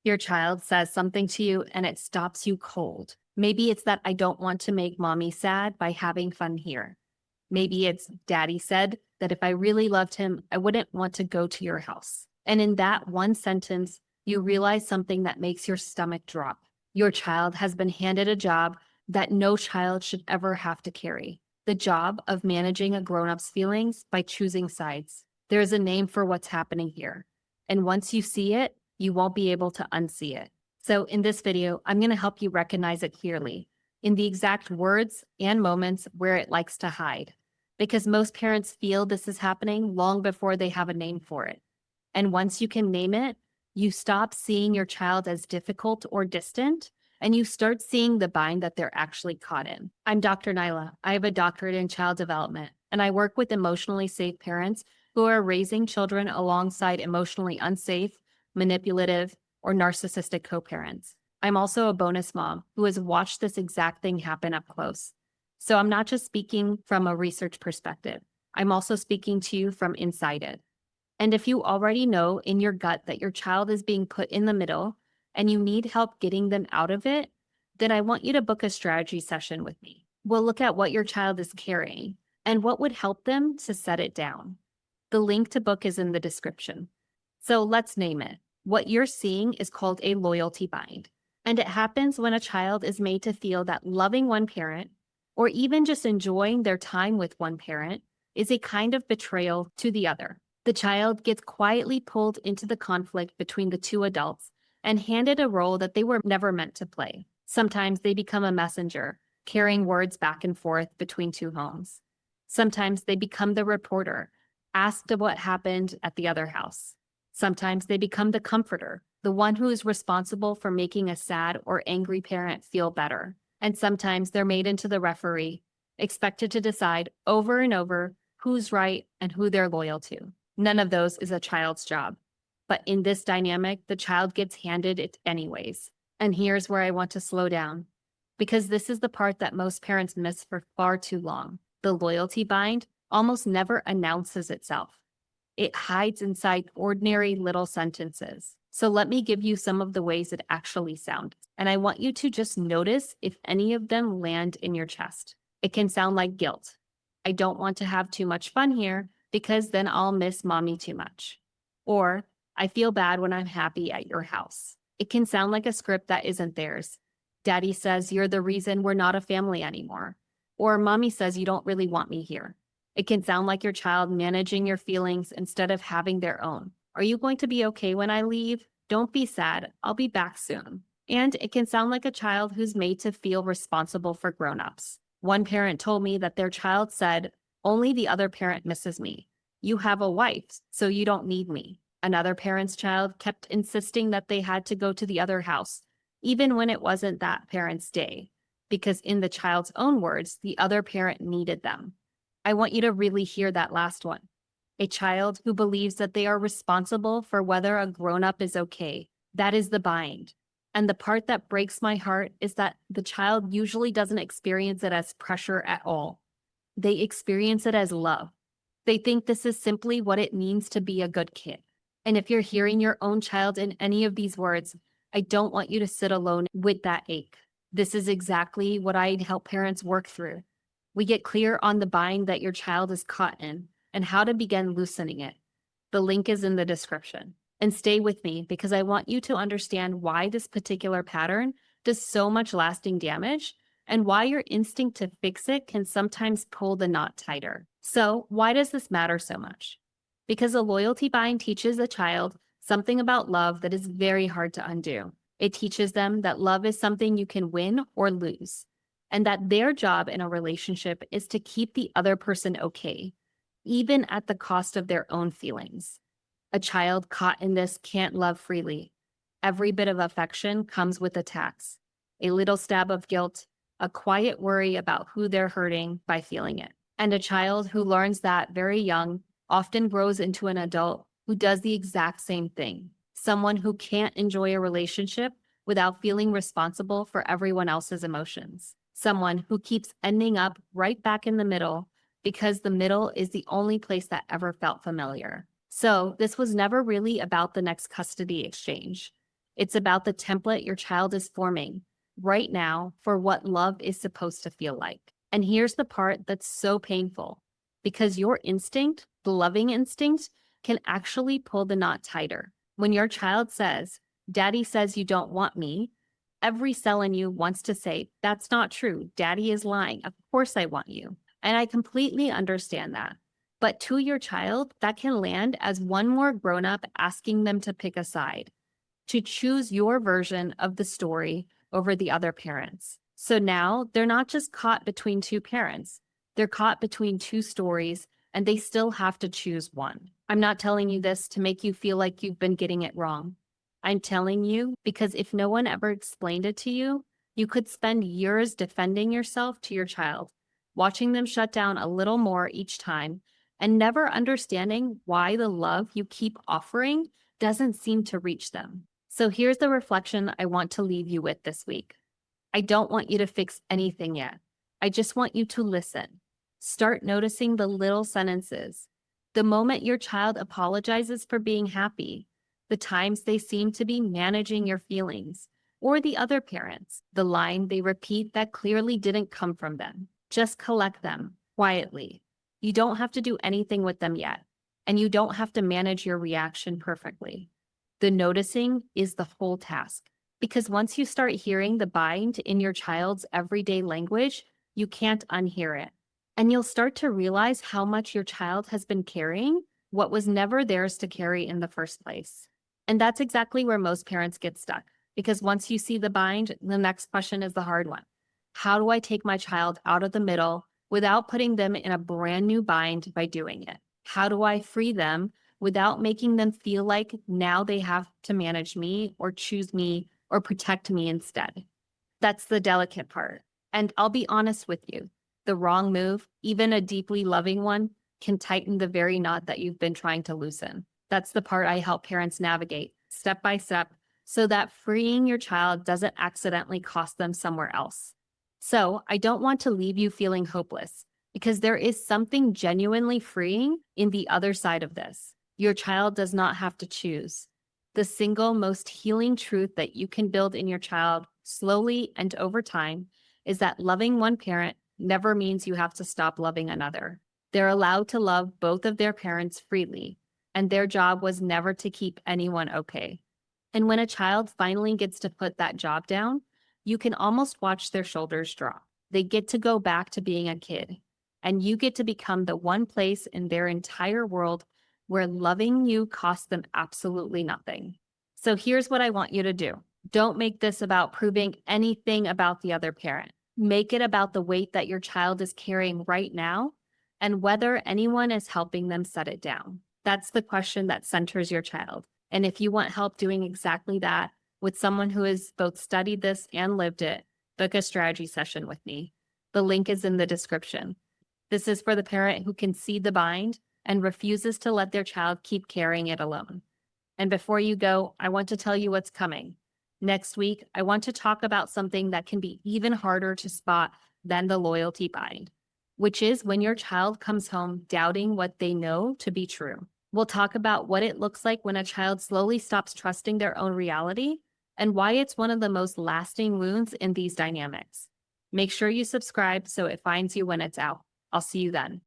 Your child says something to you and it stops you cold. Maybe it's that I don't want to make mommy sad by having fun here. Maybe it's daddy said that if I really loved him, I wouldn't want to go to your house. And in that one sentence, you realize something that makes your stomach drop. Your child has been handed a job that no child should ever have to carry. The job of managing a grown-up's feelings by choosing sides. There is a name for what's happening here. And once you see it, you won't be able to unsee it. So in this video, I'm going to help you recognize it clearly in the exact words and moments where it likes to hide. Because most parents feel this is happening long before they have a name for it. And once you can name it, you stop seeing your child as difficult or distant, and you start seeing the bind that they're actually caught in. I'm Dr. Naaila. I have a doctorate in child development, and I work with emotionally safe parents who are raising children alongside emotionally unsafe, manipulative, or narcissistic co-parents. I'm also a bonus mom who has watched this exact thing happen up close. So I'm not just speaking from a research perspective. I'm also speaking to you from inside it. And if you already know in your gut that your child is being put in the middle and you need help getting them out of it, then I want you to book a strategy session with me. We'll look at what your child is carrying and what would help them to set it down. The link to book is in the description. So let's name it. What you're seeing is called a loyalty bind. And it happens when a child is made to feel that loving one parent, or even just enjoying their time with one parent, is a kind of betrayal to the other. The child gets quietly pulled into the conflict between the two adults and handed a role that they were never meant to play. Sometimes they become a messenger, carrying words back and forth between two homes. Sometimes they become the reporter, asked what happened at the other house. Sometimes they become the comforter, the one who is responsible for making a sad or angry parent feel better. And sometimes they're made into the referee, expected to decide over and over who's right and who they're loyal to. None of those is a child's job. But in this dynamic, the child gets handed it anyways. And here's where I want to slow down, because this is the part that most parents miss for far too long. The loyalty bind almost never announces itself. It hides inside ordinary little sentences. So let me give you some of the ways it actually sounds. And I want you to just notice if any of them land in your chest. It can sound like guilt. I don't want to have too much fun here because then I'll miss mommy too much. Or I feel bad when I'm happy at your house. It can sound like a script that isn't theirs. Daddy says you're the reason we're not a family anymore. Or mommy says you don't really want me here. It can sound like your child managing your feelings instead of having their own. Are you going to be okay when I leave? Don't be sad. I'll be back soon. And it can sound like a child who's made to feel responsible for grown-ups. One parent told me that their child said, "Only the other parent misses me. You have a wife, so you don't need me." Another parent's child kept insisting that they had to go to the other house, even when it wasn't that parent's day, because in the child's own words, the other parent needed them. I want you to really hear that last one. A child who believes that they are responsible for whether a grown-up is okay. That is the bind. And the part that breaks my heart is that the child usually doesn't experience it as pressure at all. They experience it as love. They think this is simply what it means to be a good kid. And if you're hearing your own child in any of these words, I don't want you to sit alone with that ache. This is exactly what I help parents work through. We get clear on the bind that your child is caught in and how to begin loosening it. The link is in the description. And stay with me because I want you to understand why this particular pattern does so much lasting damage and why your instinct to fix it can sometimes pull the knot tighter. So why does this matter so much? Because a loyalty bind teaches a child something about love that is very hard to undo. It teaches them that love is something you can win or lose, and that their job in a relationship is to keep the other person okay, even at the cost of their own feelings. A child caught in this can't love freely. Every bit of affection comes with a tax, a little stab of guilt, a quiet worry about who they're hurting by feeling it. And a child who learns that very young often grows into an adult who does the exact same thing. Someone who can't enjoy a relationship without feeling responsible for everyone else's emotions. Someone who keeps ending up right back in the middle because the middle is the only place that ever felt familiar. So this was never really about the next custody exchange. It's about the template your child is forming right now for what love is supposed to feel like. And here's the part that's so painful, because your instinct, the loving instinct, can actually pull the knot tighter. When your child says, "Daddy says you don't want me," every cell in you wants to say, "That's not true. Daddy is lying. Of course I want you." And I completely understand that. But to your child, that can land as one more grown-up asking them to pick a side, to choose your version of the story over the other parents. So now they're not just caught between two parents, they're caught between two stories, and they still have to choose one. I'm not telling you this to make you feel like you've been getting it wrong. I'm telling you because if no one ever explained it to you, you could spend years defending yourself to your child, watching them shut down a little more each time, and never understanding why the love you keep offering doesn't seem to reach them. So here's the reflection I want to leave you with this week. I don't want you to fix anything yet. I just want you to listen. Start noticing the little sentences. The moment your child apologizes for being happy, the times they seem to be managing your feelings, or the other parents, the line they repeat that clearly didn't come from them. Just collect them quietly. You don't have to do anything with them yet, and you don't have to manage your reaction perfectly. The noticing is the whole task, because once you start hearing the bind in your child's everyday language, you can't unhear it. And you'll start to realize how much your child has been carrying what was never theirs to carry in the first place. And that's exactly where most parents get stuck, because once you see the bind, the next question is the hard one. How do I take my child out of the middle without putting them in a brand new bind by doing it? How do I free them without making them feel like now they have to manage me or choose me or protect me instead? That's the delicate part. And I'll be honest with you, the wrong move, even a deeply loving one, can tighten the very knot that you've been trying to loosen. That's the part I help parents navigate step by step so that freeing your child doesn't accidentally cost them somewhere else. So I don't want to leave you feeling hopeless, because there is something genuinely freeing in the other side of this. Your child does not have to choose. The single most healing truth that you can build in your child slowly and over time is that loving one parent never means you have to stop loving another. They're allowed to love both of their parents freely, and their job was never to keep anyone okay. And when a child finally gets to put that job down, you can almost watch their shoulders drop. They get to go back to being a kid, and you get to become the one place in their entire world where loving you costs them absolutely nothing. So here's what I want you to do. Don't make this about proving anything about the other parent. Make it about the weight that your child is carrying right now and whether anyone is helping them set it down. That's the question that centers your child. And if you want help doing exactly that with someone who has both studied this and lived it, book a strategy session with me. The link is in the description. This is for the parent who can see the bind and refuses to let their child keep carrying it alone. And before you go, I want to tell you what's coming. Next week, I want to talk about something that can be even harder to spot than the loyalty bind, which is when your child comes home doubting what they know to be true. We'll talk about what it looks like when a child slowly stops trusting their own reality and why it's one of the most lasting wounds in these dynamics. Make sure you subscribe so it finds you when it's out. I'll see you then.